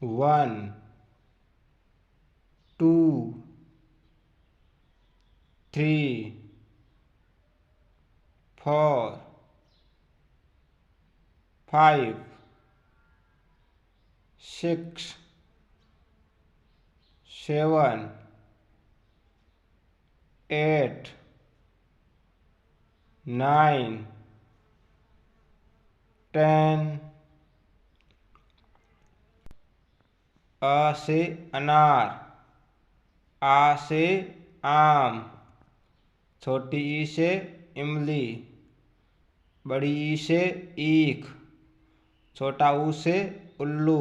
1, 2, 3, 4, 5, 6, 7, 8, 9, 10. अ से अनार, आ से आम, छोटी ई से इमली, बड़ी ई से ईख, छोटा ऊ से उल्लू,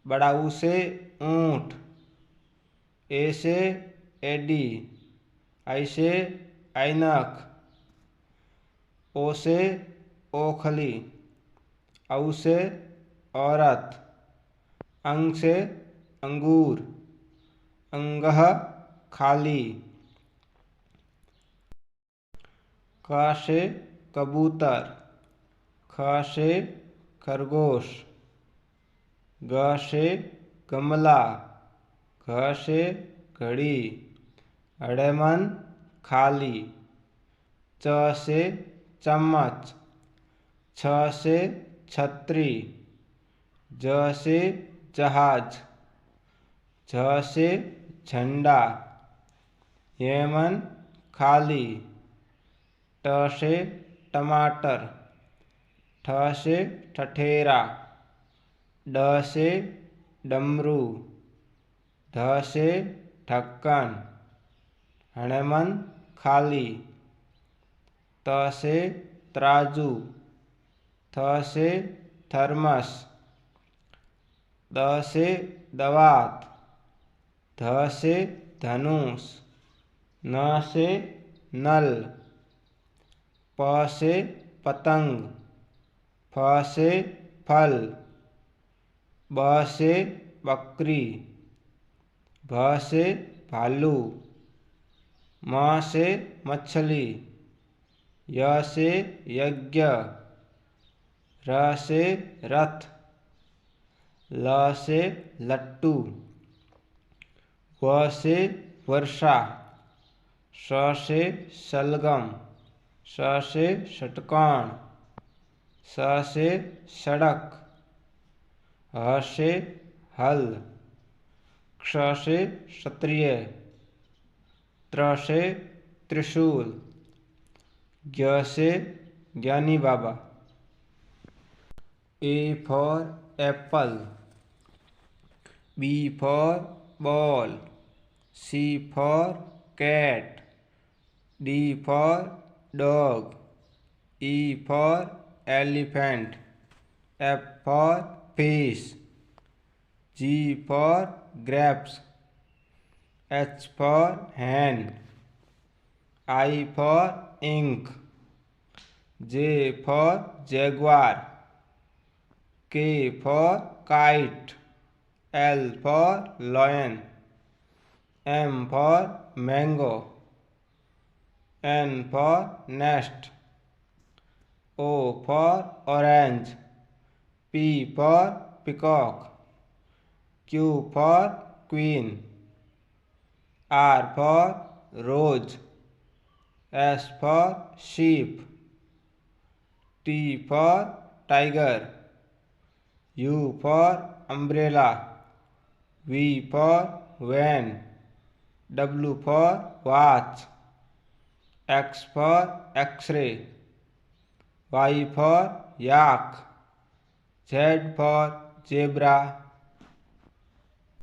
बड़ा ऊ से ऊँट, ए से एडी, आई से ऐनक, ओ से ओखली, औ से औरत, अंग से अंगूर, अंगह खाली, क से कबूतर, ख से खरगोश, ग से गमला, घ से घड़ी, अड़ेमन खाली, च से चम्मच, छ से छतरी, ज से जहाज, झ से झंडा, येमन खाली, ट से टमाटर, ठ से ठठेरा, ड से डमरू, ध से ढक्कन, हणेमन खाली, त से तराजू, थ से थर्मस, द से दवात, ध से धनुष, न से नल, प से पतंग, फ से फल, ब से बकरी, भ से भालू, म से मछली, य से यज्ञ, र से रथ, ल से लट्टू, व से वर्षा, स से सलगम, स से षटकोण, स से सड़क, ह से हल, क्ष से क्षत्रिय, त्र से त्रिशूल, ज्ञ से ज्ञानी बाबा। A for apple, B for ball, C for cat, D for dog, E for elephant, F for fish, G for grapes, H for hen, I for ink, J for jaguar, K for kite, L for lion, M for mango, N for nest, O for orange, P for peacock, Q for queen, R for rose, S for sheep, T for tiger, U for umbrella, V for van, W for watch, X for X-ray, Y for yak, Z for zebra,